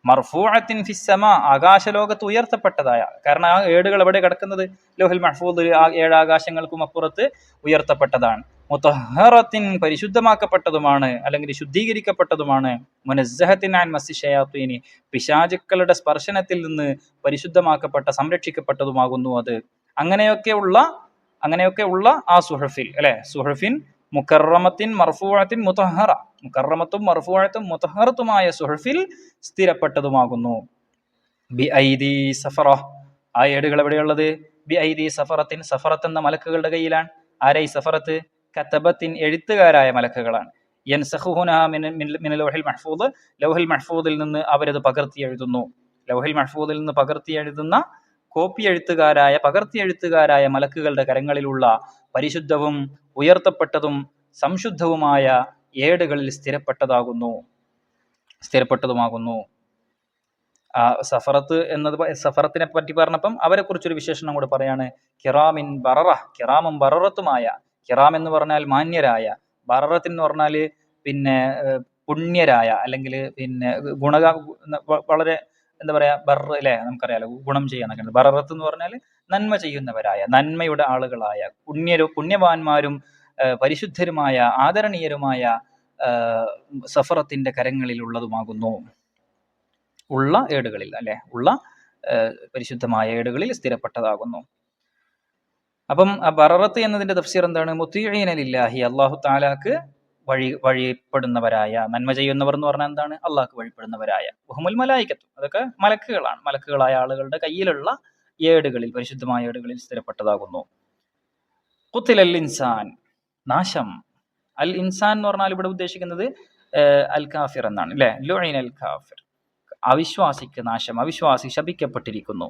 മർഫൂഅത്തിൻ ഫിസ്സമാ, ആകാശലോകത്ത് ഉയർത്തപ്പെട്ടതായ, കാരണം ആ ഏടുകൾ എവിടെ കിടക്കുന്നത്, ലൗഹുൽ മഹ്ഫൂദിൽ, ആ 7 ആകാശങ്ങൾക്കും അപ്പുറത്ത് ഉയർത്തപ്പെട്ടതാണ്. മുതഹറത്തിൻ, പരിശുദ്ധമാക്കപ്പെട്ടതുമാണ് അല്ലെങ്കിൽ ശുദ്ധീകരിക്കപ്പെട്ടതുമാണ്. മുനസ്സഹത്തിൻ അൻ മസ്സി ശയാത്തീനി, പിശാചുക്കളുടെ സ്പർശനത്തിൽ നിന്ന് പരിശുദ്ധമാക്കപ്പെട്ട സംരക്ഷിക്കപ്പെട്ടതുമാകുന്നു അത്. അങ്ങനെയൊക്കെയുള്ള ആ സുഹഫിൽ, അല്ലെ, സുഹഫിൻ മുകറമത്തിൻ മർഫൂഅത്തിൻ മുതഹറ, മുകറമത്തും മർഫൂഅത്തും മുതഹറത്തുമായ സുഹഫിൽ സ്ഥിരപ്പെട്ടതുമാകുന്നു. ബി ഐദി സഫറ, ആ ഏടുകൾ എവിടെയുള്ളത്, ബി ഐദി സഫറത്തിൻ, സഫറത്ത് എന്ന മലക്കുകളുടെ കയ്യിലാണ്. ആരായി സഫറത്ത്? കതബത്തിൻ, എഴുത്തുകാരായ മലക്കുകളാണ്. യൻസഖുഹുനാ മിൻ ലൗഹിൽ മഹ്ഫൂദ്, ലൗഹിൽ മഹ്ഫൂദിൽ നിന്ന് അവരത് പകർത്തി എഴുതുന്നു. ലൗഹിൽ മഹ്ഫൂദിൽ നിന്ന് പകർത്തി എഴുതുന്ന പകർത്തി എഴുത്തുകാരായ മലക്കുകളുടെ കരങ്ങളിലുള്ള പരിശുദ്ധവും ഉയർത്തപ്പെട്ടതും സംശുദ്ധവുമായ ഏടുകളിൽ സ്ഥിരപ്പെട്ടതുമാകുന്നു. സഫറത്ത് എന്നത് സഫറത്തിനെ പറ്റി പറഞ്ഞപ്പം അവരെ കുറിച്ചൊരു വിശേഷണം കൂടെ പറയാണ്. കിറാമിൻ ബററ, കിറാമും ബററത്തുമായ. കിറാം എന്ന് പറഞ്ഞാൽ മാന്യരായ, ബററത്ത് എന്ന് പറഞ്ഞാൽ പിന്നെ പുണ്യരായ, അല്ലെങ്കിൽ പിന്നെ വളരെ എന്താ പറയാ, ബർ അല്ലെ, നമുക്കറിയാലോ ഗുണം ചെയ്യാനൊക്കെ. ബററത്ത് എന്ന് പറഞ്ഞാൽ നന്മ ചെയ്യുന്നവരായ, നന്മയുടെ ആളുകളായ, പുണ്യവാന്മാരും പരിശുദ്ധരുമായ, ആദരണീയരുമായ സഫറത്തിന്റെ കരങ്ങളിൽ ഉള്ളതുമാകുന്നു. ഉള്ള ഏടുകളിൽ അല്ലെ, ഉള്ള പരിശുദ്ധമായ ഏടുകളിൽ സ്ഥിരപ്പെട്ടതാകുന്നു. അപ്പം ബററത്ത് എന്നതിന്റെ തഫ്സീർ എന്താണ്? മുത്തീഈന ലില്ലാഹി, അല്ലാഹു തആലാക്ക് വഴിപ്പെടുന്നവരായ, നന്മ ചെയ്യുന്നവർ എന്ന് പറഞ്ഞാൽ എന്താണ്? അള്ളാഹ്ക്ക് വഴിപ്പെടുന്നവരായ. വഹുമുൽ മലായികത്തു, അതൊക്കെ മലക്കുകളാണ്. മലക്കുകളായ ആളുകളുടെ കയ്യിലുള്ള ഏടുകളിൽ, പരിശുദ്ധമായ ഏടുകളിൽ സ്ഥിരപ്പെട്ടതാകുന്നു. ഖുതിലൽ ഇൻസാൻ, നാശം. അൽ ഇൻസാൻ എന്ന് പറഞ്ഞാൽ ഇവിടെ ഉദ്ദേശിക്കുന്നത് അൽ കാഫിർ എന്നാണ് അല്ലെ. ലുഈനൽ കാഫിർ, അവിശ്വാസിക്ക് നാശം, അവിശ്വാസി ശപിക്കപ്പെട്ടിരിക്കുന്നു.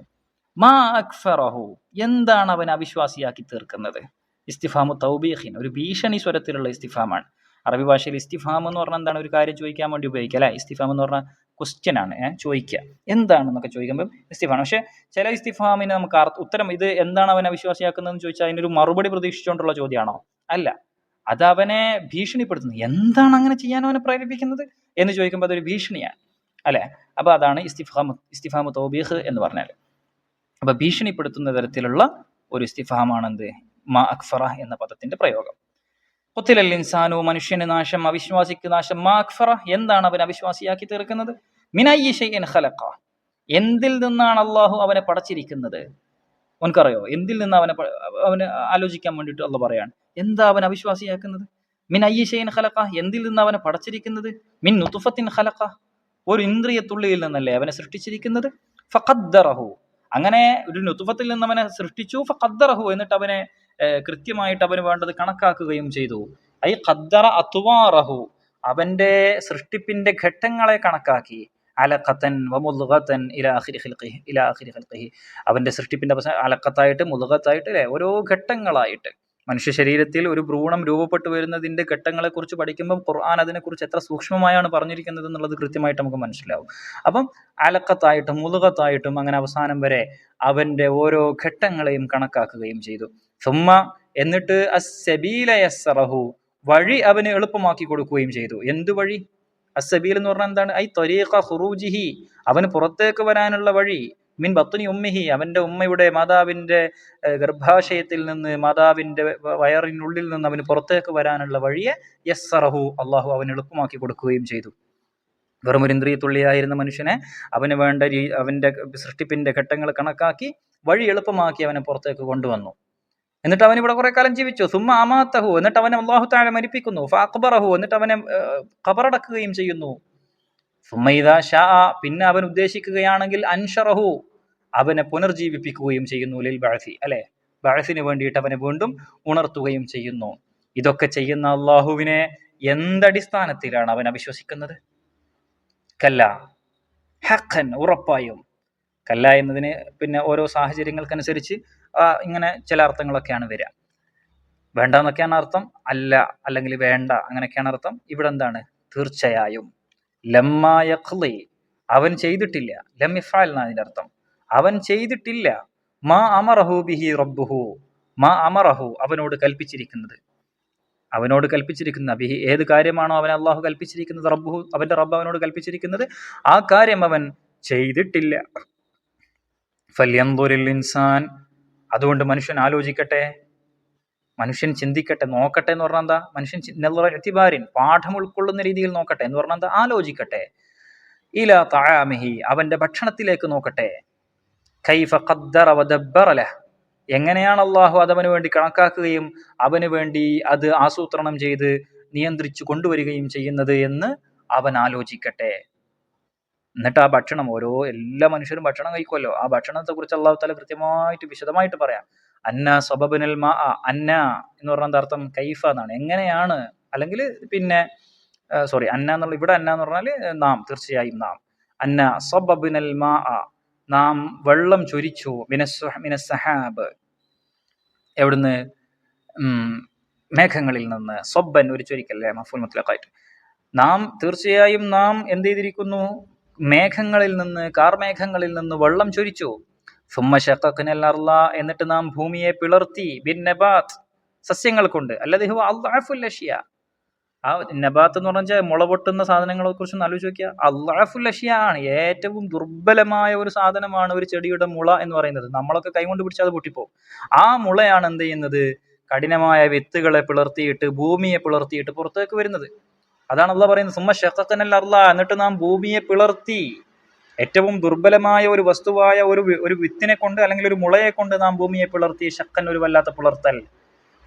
മാ അക്ഫറഹു, എന്താണ് അവൻ അവിശ്വാസിയാക്കി തീർക്കുന്നത്? ഇസ്തിഫാമു തൗബീഖിൻ, ഒരു ഭീഷണി സ്വരത്തിലുള്ള ഇസ്തിഫാമാണ്. അറബി ഭാഷയിൽ ഇസ്തിഫാം എന്ന് പറഞ്ഞാൽ എന്താണ്? ഒരു കാര്യം ചോദിക്കാൻ വേണ്ടി ഉപയോഗിക്കുക അല്ലെ. ഇസ്തിഫാം എന്ന് പറഞ്ഞാൽ ക്വസ്റ്റ്യൻ ആണ്, ചോദിക്കുക, എന്താണെന്നൊക്കെ ചോദിക്കുമ്പോൾ ഇസ്തിഫാം. പക്ഷെ ചില ഇസ്തിഫാമിന് നമുക്ക് ഉത്തരം, ഇത് എന്താണ് അവൻ അവിശ്വാസിയാക്കുന്നതെന്ന് ചോദിച്ചാൽ അതിനൊരു മറുപടി പ്രതീക്ഷിച്ചുകൊണ്ടുള്ള ചോദ്യമാണോ? അല്ല, അത് അവനെ ഭീഷണിപ്പെടുത്തുന്നത്. എന്താണ് അങ്ങനെ ചെയ്യാൻ അവനെ പ്രേരിപ്പിക്കുന്നത് എന്ന് ചോദിക്കുമ്പോൾ അതൊരു ഭീഷണിയാണ് അല്ലെ. അപ്പൊ അതാണ് ഇസ്തിഫാമു തൗബീഖ് എന്ന് പറഞ്ഞാൽ. അപ്പൊ ഭീഷണിപ്പെടുത്തുന്ന തരത്തിലുള്ള ഒരു ഇസ്തിഫാമാണെന്ത്? മാ അക്ഫറ എന്ന പദത്തിന്റെ പ്രയോഗം. ഖുതിലൽ ഇൻസാനു, മനുഷ്യന് നാശം, അവിശ്വാസിക്ക് നാശം. മാ അക്ഫറ, എന്താണ് അവൻ അവിശ്വാസിയാക്കി തീർക്കുന്നത്? മിൻ അയ്യി ഷൈഇൻ ഖലഖ, എന്തിൽ നിന്നാണ് അള്ളാഹു അവനെ പടച്ചിരിക്കുന്നത്? ഓൻക്കറിയോ എന്തിൽ നിന്ന് അവന് ആലോചിക്കാൻ വേണ്ടിയിട്ട് അള്ളാഹ് പറയാണ്. എന്താ അവൻ അവിശ്വാസിയാക്കുന്നത്? മിൻ അയ്യി ഷൈഇൻ ഖലഖ, എന്തിൽ നിന്ന് അവനെ പടച്ചിരിക്കുന്നത്? മിൻ നുത്ഫത്തിൻ ഖലഖ, ഒരു ഇന്ദ്രിയത്തുള്ളിയിൽ നിന്നല്ലേ അവനെ സൃഷ്ടിച്ചിരിക്കുന്നത്. ഫഖദ്ദറഹു, അങ്ങനെ ഒരു നുത്ഫത്തിൽ നിന്ന് അവനെ സൃഷ്ടിച്ചു. ഫഖദ്ദറഹു, എന്നിട്ട് അവനെ കൃത്യമായിട്ട് അവന് വേണ്ടത് കണക്കാക്കുകയും ചെയ്തു. ഐ ഖദ്ദറ അത്വാറഹു, അവന്റെ സൃഷ്ടിപ്പിന്റെ ഘട്ടങ്ങളെ കണക്കാക്കി. അലഖത്തൻ വമുദ്ഗതൻ ഇലാ ആഖിരി ഖൽഖിഹി, അവന്റെ സൃഷ്ടിപ്പിന്റെ അലഖത്തായിട്ട് മുദ്ഗത്തായിട്ട് അല്ലെ, ഓരോ ഘട്ടങ്ങളായിട്ട്. മനുഷ്യ ശരീരത്തിൽ ഒരു ഭ്രൂണം രൂപപ്പെട്ടു വരുന്നതിന്റെ ഘട്ടങ്ങളെ കുറിച്ച് പഠിക്കുമ്പോൾ ഖുർആൻ അതിനെക്കുറിച്ച് എത്ര സൂക്ഷ്മമായാണ് പറഞ്ഞിരിക്കുന്നത് എന്നുള്ളത് കൃത്യമായിട്ട് നമുക്ക് മനസ്സിലാവും. അപ്പം അലഖത്തായിട്ടും മുദ്ഗത്തായിട്ടും അങ്ങനെ അവസാനം വരെ അവന്റെ ഓരോ ഘട്ടങ്ങളെയും കണക്കാക്കുകയും ചെയ്തു. സുമ്മ, എന്നിട്ട് അസ്സബീല യസ്സറഹു, വഴി അവന് എളുപ്പമാക്കി കൊടുക്കുകയും ചെയ്തു. എന്തു വഴി? അസ്സബീൽ എന്ന് പറഞ്ഞാൽ എന്താണ്? ഐ ത്വരീഖ ഖുറൂജിഹി, അവന് പുറത്തേക്ക് വരാനുള്ള വഴി. മിൻ ബത്നി ഉമ്മിഹി, അവന്റെ ഉമ്മയുടെ, മാതാവിന്റെ ഗർഭാശയത്തിൽ നിന്ന്, മാതാവിന്റെ വയറിനുള്ളിൽ നിന്ന് അവന് പുറത്തേക്ക് വരാനുള്ള വഴിയെ യസ്സറഹു, അള്ളാഹു അവന് എളുപ്പമാക്കി കൊടുക്കുകയും ചെയ്തു. വെറും ഒരു ഇന്ദ്രിയത്തുള്ളിയായിരുന്ന മനുഷ്യനെ അവന് വേണ്ട അവന്റെ സൃഷ്ടിപ്പിന്റെ ഘട്ടങ്ങൾ കണക്കാക്കി വഴി എളുപ്പമാക്കി അവനെ പുറത്തേക്ക് കൊണ്ടുവന്നു. എന്നിട്ട് അവൻ ഇവിടെ കുറെ കാലം ജീവിച്ചു. സുമ്മ അമാതഹു, എന്നിട്ട് അവനെ അല്ലാഹു തആല മരിപ്പിക്കുന്നു. ഫഅഖ്ബറഹു, എന്നിട്ട് അവനെ ഖബറടക്കുകയും ചെയ്യുന്നു. സുമ്മ ഇദാ ശാ, പിന്നെ അവൻ ഉദ്ദേശിക്കുകയാണെങ്കിൽ അൻഷറഹു, അവനെ പുനർജീവിപ്പിക്കുകയും ചെയ്യുന്നു. ലിൽ ബഅസി, അല്ലെ, ബഅസിന് വേണ്ടിയിട്ട് അവനെ വീണ്ടും ഉണർത്തുകയും ചെയ്യുന്നു. ഇതൊക്കെ ചെയ്യുന്ന അള്ളാഹുവിനെ എന്തടിസ്ഥാനത്തിലാണ് അവൻ അവിശ്വസിക്കുന്നത്? കല്ല, ഹഖൻ, ഉറപ്പായും. കല്ല എന്നതിന് പിന്നെ ഓരോ സാഹചര്യങ്ങൾക്കനുസരിച്ച് ഇങ്ങനെ ചില അർത്ഥങ്ങളൊക്കെയാണ് വരിക. വേണ്ട എന്നൊക്കെയാണ് അർത്ഥം, അല്ല അല്ലെങ്കിൽ വേണ്ട അങ്ങനെയൊക്കെയാണ് അർത്ഥം. ഇവിടെ എന്താണ്? തീർച്ചയായും. ലമ്മാ യഖ്ളി, അവൻ ചെയ്തിട്ടില്ല. ലം യഫ്അൽ എന്നാണ് അതിന്റെ അർത്ഥം. അവൻ ചെയ്തിട്ടില്ല. മാ അമറഹു ബിഹി റബ്ബുഹു, മാ അമറഹു, അവനോട് കൽപ്പിച്ചിരിക്കുന്നത്. അവനോട് കൽപ്പിച്ചിരിക്കുന്ന ബിഹി, ഏത് കാര്യമാണോ അവൻ അള്ളാഹു കൽപ്പിച്ചിരിക്കുന്നത്, റബ്ബുഹു, അവന്റെ റബ്ബ് അവനോട് കൽപ്പിച്ചിരിക്കുന്നത്, ആ കാര്യം അവൻ ചെയ്തിട്ടില്ല. ഫൽയൻദുരിൽ ഇൻസാൻ, അതുകൊണ്ട് മനുഷ്യൻ ആലോചിക്കട്ടെ, മനുഷ്യൻ ചിന്തിക്കട്ടെ, നോക്കട്ടെ എന്ന് പറഞ്ഞാൽ എന്താ? മനുഷ്യൻ എത്തിബാരിൻ, പാഠം ഉൾക്കൊള്ളുന്ന രീതിയിൽ നോക്കട്ടെ എന്ന് പറഞ്ഞാൽ എന്താ? ആലോചിക്കട്ടെ. ഇലാ തആമിഹി, അവന്റെ ഭക്ഷണത്തിലേക്ക് നോക്കട്ടെ. കൈഫ ഖദ്ദറ വദബ്ബറ ലഹ്, എങ്ങനെയാണ് അള്ളാഹു അതവന് വേണ്ടി കണക്കാക്കുകയും അവന് വേണ്ടി അത് ആസൂത്രണം ചെയ്ത് നിയന്ത്രിച്ചു കൊണ്ടുവരികയും ചെയ്യുന്നത് എന്ന് അവൻ ആലോചിക്കട്ടെ. എന്നിട്ട് ആ ഭക്ഷണം, എല്ലാ മനുഷ്യരും ഭക്ഷണം കഴിക്കുമല്ലോ, ആ ഭക്ഷണത്തെ കുറിച്ച് അള്ളാഹു തആല കൃത്യമായിട്ട് വിശദമായിട്ട് പറയാം. അന്ന സബബനൽ മാ, അന്ന എന്ന് പറഞ്ഞ അർത്ഥം കൈഫ എന്നാണ്, എങ്ങനെയാണ്, അല്ലെങ്കിൽ പിന്നെ അന്ന എന്നുള്ള, ഇവിടെ അന്ന എന്ന് പറഞ്ഞാൽ നാം, തീർച്ചയായും നാം. അന്ന സബബനൽ മാ, നാം വെള്ളം ചൊരിച്ചു. മിനസ്സഹാബ്, എവിടുന്ന്? മേഘങ്ങളിൽ നിന്ന്. സൊബ്ബൻ, ഒരു ചൊരിക്കല്ലേ, മഫ്ഊൽ മുത്ലഖായിട്ട്. നാം തീർച്ചയായും നാം എന്ത് ചെയ്തിരിക്കുന്നു? മേഘങ്ങളിൽ നിന്ന് കാർമേഘങ്ങളിൽ നിന്ന് വെള്ളം ചൊരിച്ചു. സുമ്മ ശഖഖ്നൽ അർള, എന്നിട്ട് നാം ഭൂമിയെ പിളർത്തി, ബിൻ നബാത്ത്, സസ്യങ്ങൾ കൊണ്ട്. അല്ലദി ഹുവ അദ്അഫുൽ അഷ്യ, ആ നബാത്ത് എന്ന് പറഞ്ഞാൽ മുള പൊട്ടുന്ന സാധനങ്ങളെ കുറിച്ച് ഒന്ന് ആലോചിച്ച് നോക്കിയാൽ അദ്അഫുൽ അഷ്യ ആണ്, ഏറ്റവും ദുർബലമായ ഒരു സാധനമാണ് ഒരു ചെടിയുടെ മുള എന്ന് പറയുന്നത്. നമ്മളൊക്കെ കൈകൊണ്ട് പിടിച്ചാൽ അത് പൊട്ടിപ്പോകും. ആ മുളയാണ് എന്ത് ചെയ്യുന്നത്, കഠിനമായ വിത്തുകളെ പിളർത്തിയിട്ട് ഭൂമിയെ പിളർത്തിയിട്ട് പുറത്തേക്ക് വരുന്നത്. അതാണ് അള്ളാഹ് പറയുന്നത്, സുമ്മ ശഖഖ്നൽ അർള, എന്നിട്ട് നാം ഭൂമിയെ പിളർത്തി. ഏറ്റവും ദുർബലമായ ഒരു വസ്തുവായ ഒരു വിത്തിനെ കൊണ്ട് അല്ലെങ്കിൽ ഒരു മുളയെ കൊണ്ട് നാം ഭൂമിയെ പിളർത്തി. ഷക്കൻ, ഒരു വല്ലാത്ത പിളർത്തൽ.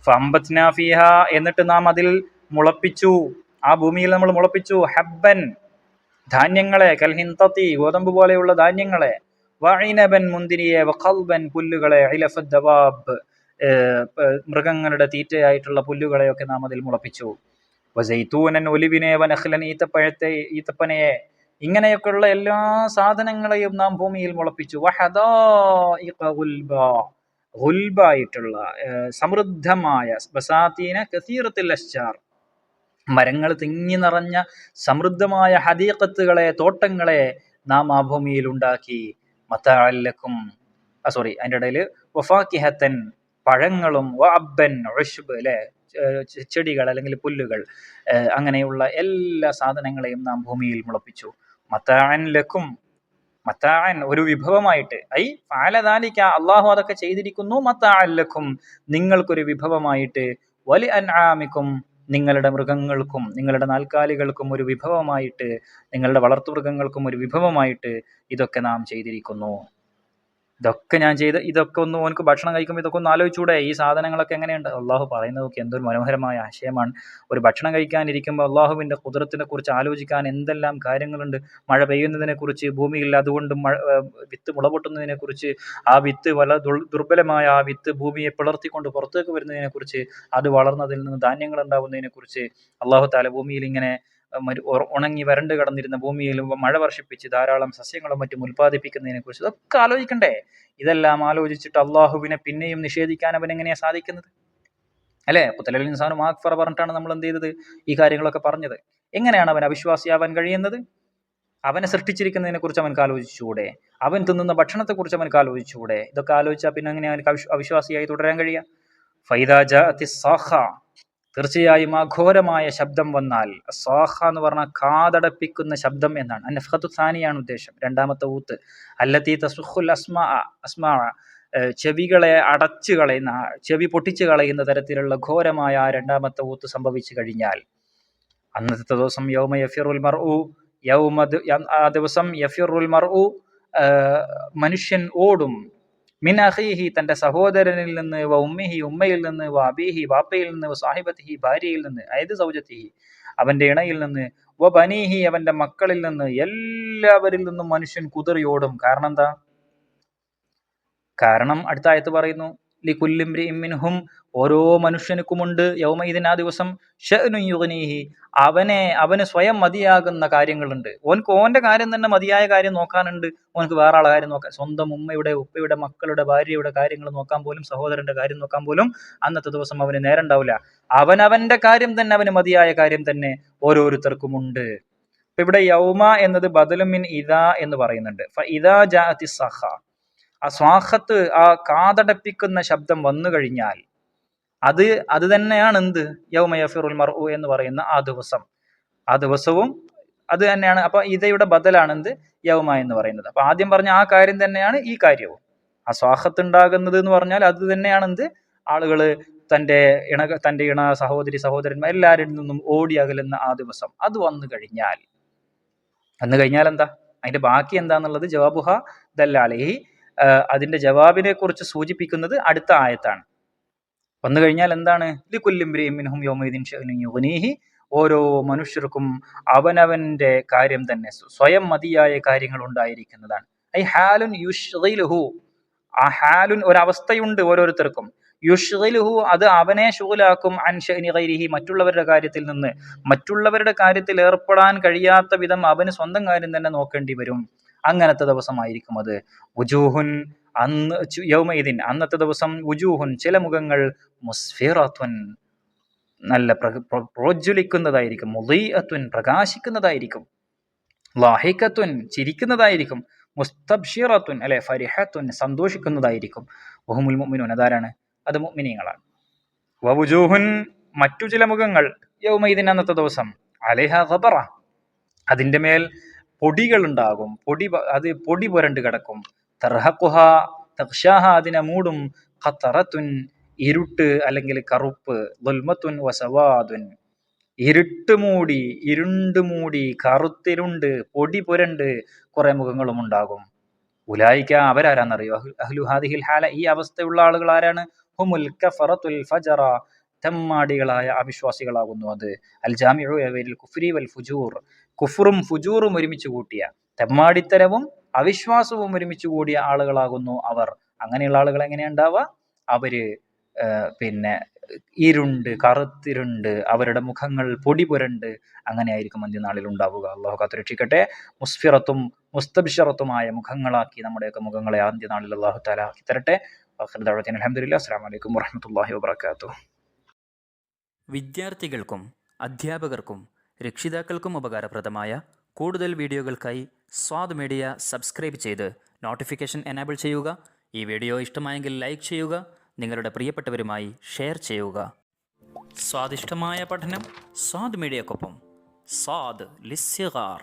ഫഅംബത്നാ ഫീഹാ, എന്നിട്ട് നാം അതിൽ മുളപ്പിച്ചു, ആ ഭൂമിയിൽ നമ്മൾ മുളപ്പിച്ചു. ഹബ്ബൻ, ധാന്യങ്ങളെ, കൽഹിന്തത്തി, ഗോതമ്പ് പോലെയുള്ള ധാന്യങ്ങളെ, വഇനബൻ, മുന്തിരിയെ, വഖൽബൻ, പുല്ലുകളെ, ഇലഫദ് ദവാബ്, മൃഗങ്ങളുടെ തീറ്റയായിട്ടുള്ള പുല്ലുകളെയൊക്കെ നാം അതിൽ മുളപ്പിച്ചു. വസൈതൂനൻ, ഒലിവിനെ, വനഖ്ലൻ, ഈത്തപ്പനയെ, ഇങ്ങനെയൊക്കെയുള്ള എല്ലാ സാധനങ്ങളെയും നാം ഭൂമിയിൽ മുളപ്പിച്ചു. വഹദായിഖ ഗുൽബാ, ഗുൽബായിട്ടുള്ള സമൃദ്ധമായ, ബസാതീന കസീറത്തുൽ അശ്ജാർ, മരങ്ങൾ തിങ്ങി നിറഞ്ഞ സമൃദ്ധമായ ഹദീഖത്തുകളെ, തോട്ടങ്ങളെ നാം ആ ഭൂമിയിൽ ഉണ്ടാക്കി. മതഅൻ ലക്കും, അതിൻ്റെ ഇടയിൽ വഫാക്കിഹത്തൻ, പഴങ്ങളും, വഅബ്ബൻ, ഉശ്ബ്, അല്ലെ, ചെടികൾ അല്ലെങ്കിൽ പുല്ലുകൾ, അങ്ങനെയുള്ള എല്ലാ സാധനങ്ങളെയും നാം ഭൂമിയിൽ മുളപ്പിച്ചു. മതഅൻ ലക്കും, മതഅൻ, ഒരു വിഭവമായിട്ട്. ഐ ഫഅല ദാലിക, അല്ലാഹു അതൊക്കെ ചെയ്തിരിക്കുന്നു. മതഅൻ ലക്കും, നിങ്ങൾക്കൊരു വിഭവമായിട്ട്. വലി അൻആമിക്കും, നിങ്ങളുടെ മൃഗങ്ങൾക്കും നിങ്ങളുടെ നാൽക്കാലികൾക്കും ഒരു വിഭവമായിട്ട്, നിങ്ങളുടെ വളർത്തുമൃഗങ്ങൾക്കും ഒരു വിഭവമായിട്ട് ഇതൊക്കെ നാം ചെയ്തിരിക്കുന്നു. ഇതൊക്കെ ഞാൻ ചെയ്ത്, ഇതൊക്കെ ഒന്ന് ഓനക്ക് ഭക്ഷണം കഴിക്കുമ്പോൾ ഇതൊക്കെ ഒന്ന് ആലോചിച്ചൂടെ, ഈ സാധനങ്ങളൊക്കെ എങ്ങനെയുണ്ട്. അള്ളാഹു പറയുന്നതൊക്കെ എന്തൊരു മനോഹരമായ ആശയമാണ്. ഒരു ഭക്ഷണം കഴിക്കാനിരിക്കുമ്പോൾ അള്ളാഹുവിൻ്റെ ഖുദ്റത്തിനെ കുറിച്ച് ആലോചിക്കാൻ എന്തെല്ലാം കാര്യങ്ങളുണ്ട്. മഴ പെയ്യുന്നതിനെ കുറിച്ച്, ഭൂമിയിൽ അതുകൊണ്ട് വിത്ത് മുളപൊട്ടുന്നതിനെ കുറിച്ച്, ആ വിത്ത് ദുർബലമായ ആ വിത്ത് ഭൂമിയെ പിളർത്തിക്കൊണ്ട് പുറത്തേക്ക് വരുന്നതിനെ കുറിച്ച്, അത് വളർന്നതിൽ നിന്ന് ധാന്യങ്ങൾ ഉണ്ടാവുന്നതിനെ കുറിച്ച്, അള്ളാഹു താല ഭൂമിയിൽ ഇങ്ങനെ ഉണങ്ങി വരണ്ട് കിടന്നിരുന്ന ഭൂമിയിൽ മഴ വർഷിപ്പിച്ച് ധാരാളം സസ്യങ്ങളും മറ്റും ഉൽപ്പാദിപ്പിക്കുന്നതിനെ കുറിച്ച് ഇതൊക്കെ ആലോചിക്കണ്ടേ. ഇതെല്ലാം ആലോചിച്ചിട്ട് അള്ളാഹുവിനെ പിന്നെയും നിഷേധിക്കാൻ അവൻ എങ്ങനെയാ സാധിക്കുന്നത്? അല്ലെ, ഖുതലൽ ഇൻസാനു മാ അക്ഫറ പറഞ്ഞിട്ടാണ് നമ്മൾ എന്ത് ചെയ്തത്, ഈ കാര്യങ്ങളൊക്കെ പറഞ്ഞത്. എങ്ങനെയാണ് അവൻ അവിശ്വാസിയാവാൻ കഴിയുന്നത്? അവനെ സൃഷ്ടിച്ചിരിക്കുന്നതിനെ കുറിച്ച് അവൻക്ക് ആലോചിച്ചുകൂടെ? അവൻ തിന്നുന്ന ഭക്ഷണത്തെക്കുറിച്ച് അവൻക്ക് ആലോചിച്ചുകൂടെ? ഇതൊക്കെ ആലോചിച്ചാൽ പിന്നെ എങ്ങനെ അവനക്ക് അവിശ്വാസിയായി തുടരാൻ കഴിയുക? ഫൈദാ ജാഅത്തിസ് സാഖ, തീർച്ചയായും ആ ഘോരമായ ശബ്ദം വന്നാൽ. സാഖ എന്ന് പറഞ്ഞാൽ കാതടപ്പിക്കുന്ന ശബ്ദം എന്നാണ്. അന്നഫ്ഖത്തു സാനിയാണ് ഉദ്ദേശം, രണ്ടാമത്തെ ഊത്ത്. അല്ലത്തി തസ്ഖുൽ അസ്മാ, ചെവികളെ അടച്ചു കളയുന്ന, ചെവി പൊട്ടിച്ചു കളയുന്ന തരത്തിലുള്ള ഘോരമായ ആ രണ്ടാമത്തെ ഊത്ത് സംഭവിച്ചു കഴിഞ്ഞാൽ, അന്നത്തെ ദിവസം യൗമ യഫിറുൽ മർഉ, ആ ദിവസം യഫിറുൽ മർഉ, മനുഷ്യൻ ഓടും, മിൻ അഖീഹി, തന്റെ സഹോദരനിൽ നിന്ന്, വ ഉമ്മിഹി, ഉമ്മയിൽ നിന്ന്, വ അബീഹി, വാപ്പയിൽ നിന്ന്, വ സാഹിബത്തിഹി, ഭാര്യയിൽ നിന്ന്, അതായത് സൗജത്തിഹി, അവന്റെ ഇണയിൽ നിന്ന്, വ ബനീഹി, അവന്റെ മക്കളിൽ നിന്ന്, എല്ലാവരിൽ നിന്നും മനുഷ്യൻ കുതറിയോടും. കാരണം എന്താ? കാരണം അടുത്ത ആയത്ത് പറയുന്നു, ലികുല്ലി ഇംറിഇൻ മിൻഹും, ഓരോ മനുഷ്യനുക്കുമുണ്ട്, യൗമഇദിൻ, ആ ദിവസം, ശഅ്നുൻ യുഗ്നീഹി, അവന് സ്വയം മതിയാകുന്ന കാര്യങ്ങളുണ്ട്. ഓൻക്ക് ഓന്റെ കാര്യം തന്നെ മതിയായ കാര്യം നോക്കാനുണ്ട്. ഓനക്ക് വേറെ ആളെ കാര്യം നോക്കാൻ, സ്വന്തം ഉമ്മയുടെ, ഉപ്പയുടെ, മക്കളുടെ, ഭാര്യയുടെ കാര്യങ്ങൾ നോക്കാൻ പോലും, സഹോദരന്റെ കാര്യം നോക്കാൻ പോലും അന്നത്തെ ദിവസം അവന് നേരം ഉണ്ടാവില്ല. അവനവന്റെ കാര്യം തന്നെ, അവന് മതിയായ കാര്യം തന്നെ ഓരോരുത്തർക്കുമുണ്ട്. ഇപ്പൊ ഇവിടെ യൗമ എന്നത് ബദലുൻ മിൻ ഇദാ എന്ന് പറയുന്നുണ്ട്. ഫഇദാ ജാഅത്തിസ് സഖ, ആ സ്വാഖത്ത്, ആ കാതടപ്പിക്കുന്ന ശബ്ദം വന്നു കഴിഞ്ഞാൽ അത് തന്നെയാണ് എന്ത്, യൗമ യഫിറുൽ മർഉ എന്ന് പറയുന്ന ആ ദിവസം. ആ ദിവസവും അത് തന്നെയാണ്. അപ്പൊ ഇതയുടെ ബദലാണ് എന്ത്, യൗമ എന്ന് പറയുന്നത്. അപ്പൊ ആദ്യം പറഞ്ഞ ആ കാര്യം തന്നെയാണ് ഈ കാര്യവും. ആ സ്വാഖത്ത് ഉണ്ടാകുന്നത് എന്ന് പറഞ്ഞാൽ അത് തന്നെയാണ് എന്ത്, ആളുകള് തന്റെ ഇണ, സഹോദരി, സഹോദരന്മാർ എല്ലാവരിൽ നിന്നും ഓടി അകലുന്ന ആ ദിവസം. അത് വന്നു കഴിഞ്ഞാൽ എന്താ, അതിന്റെ ബാക്കി എന്താന്നുള്ളത് ജവാബുഹ ദല്ലഅലൈഹി, അതിന്റെ ജവാബിനെ കുറിച്ച് സൂചിപ്പിക്കുന്നത് അടുത്ത ആയത്താണ്. വന്നു കഴിഞ്ഞാൽ എന്താണ്, ലികുല്ലി ഇംറിഇൻ മിൻഹും യൗമഇദിൻ ശഅ്നുൻ യുഗ്നീഹി, ഓരോ മനുഷ്യർക്കും അവനവന്റെ കാര്യം തന്നെ, സ്വയം മതിയായ കാര്യങ്ങൾ ഉണ്ടായിരിക്കുന്നതാണ്. ഐ ഹാലുൻ യുശ്ഗിലുഹു, ആ ഹാലുൻ, ഒരവസ്ഥയുണ്ട് ഓരോരുത്തർക്കും. യുശ്ഗിലുഹു, അത് അവനെ ശുഗലാക്കും, അൻ ശഅ്നി ഗൈരിഹി, മറ്റുള്ളവരുടെ കാര്യത്തിൽ നിന്ന്. മറ്റുള്ളവരുടെ കാര്യത്തിൽ ഏർപ്പെടാൻ കഴിയാത്ത വിധം അവന് സ്വന്തം കാര്യം തന്നെ നോക്കേണ്ടി വരും. അങ്ങനത്തെ ദിവസമായിരിക്കും അത്. വുജൂഹുൻ, അന്ന് യൗമഇദിൻ, അന്നത്തെ ദിവസം, വുജൂഹുൻ, ചില മുഖങ്ങൾ, മുസ്ഫിറത്തുൻ, നല്ല പ്രോജ്വലിക്കുന്നതായിരിക്കും, മുളീഅത്തുൻ, പ്രകാശിക്കുന്നതായിരിക്കും. ലാഹിക്കത്തുൻ ചിരിക്കുന്നതായിരിക്കും, മുസ്തബ്ഷിറത്തുൻ അല്ലെ ഫരിഹത്തുൻ സന്തോഷിക്കുന്നതായിരിക്കും. വഹുമുൽ മുഅ്മിനൂൻ അതാരാണ്? അത് മുഅ്മിനീങ്ങളാണ്. വവുജൂഹുൻ മറ്റു ചില മുഖങ്ങൾ യൗമഇദിൻ അന്നത്തെ ദിവസം അലൈഹ ഗബറ അതിന്റെ മേൽ പൊടികൾ ഉണ്ടാകും, അത് പൊടി പുരണ്ട് കിടക്കും. തർഹഖുഹ തഖ്ശാഹ അതിനെ മൂടും, ഖതറത്തുൻ ഇരുട്ട് അല്ലെങ്കിൽ കറുപ്പ്, ദുൽമത്തുൻ വസവാദുൻ ഇരുണ്ട് മൂടി കറുത്തിരുണ്ട് പൊടി പുരണ്ട് കുറെ മുഖങ്ങളും ഉണ്ടാകും. ഉലായിക്ക അവരാരാന്നറിയോ? അഹ്ലു ഹാദിഹിൽ ഹാല ഈ അവസ്ഥയുള്ള ആളുകൾ ആരാണ്? ഹുമുൽ കഫറത്തുൽ ഫജറ തെമ്മാടികളായ അവിശ്വാസികളാകുന്നു. അത് അൽ ജാമിഉ ലിൽ കുഫ്രി വൽ ഫുജൂർ കുഫ്റും ഫുജൂറും ഒരുമിച്ച് കൂട്ടിയ തെമ്മാടിത്തരവും അവിശ്വാസവും ഒരുമിച്ച് കൂടിയ ആളുകളാകുന്നു അവർ. അങ്ങനെയുള്ള ആളുകൾ എങ്ങനെയാ ഉണ്ടാവുക? അവര് പിന്നെ ഇരുണ്ട് കറുത്തിരുണ്ട് അവരുടെ മുഖങ്ങൾ പൊടി പുരണ്ട് അങ്ങനെ ആയിരിക്കും അന്ത്യനാളിൽ ഉണ്ടാവുക. അള്ളാഹു കാത്തുരക്ഷിക്കട്ടെ. മുസ്ഫിറത്തും മുസ്തബ്ശിറത്തുമായ മുഖങ്ങളാക്കി നമ്മുടെയൊക്കെ മുഖങ്ങളെ അന്ത്യനാളിൽ അള്ളാഹു തആല ആക്കി തരട്ടെ. അൽഹംദുലില്ലാഹി അസ്സലാമു അലൈക്കും വറഹ്മത്തുള്ളാഹി വബറകാതുഹു. വിദ്യാർത്ഥികൾക്കും അധ്യാപകർക്കും രക്ഷിതാക്കൾക്കും ഉപകാരപ്രദമായ കൂടുതൽ വീഡിയോകൾക്കായി സ്വാദ് മീഡിയ സബ്സ്ക്രൈബ് ചെയ്ത് നോട്ടിഫിക്കേഷൻ എനേബിൾ ചെയ്യുക. ഈ വീഡിയോ ഇഷ്ടമായെങ്കിൽ ലൈക്ക് ചെയ്യുക, നിങ്ങളുടെ പ്രിയപ്പെട്ടവരുമായി ഷെയർ ചെയ്യുക. സ്വാദിഷ്ടമായ പഠനം സ്വാദ് മീഡിയക്കൊപ്പം. സ്വാദ് ലിസ്സിഗാർ.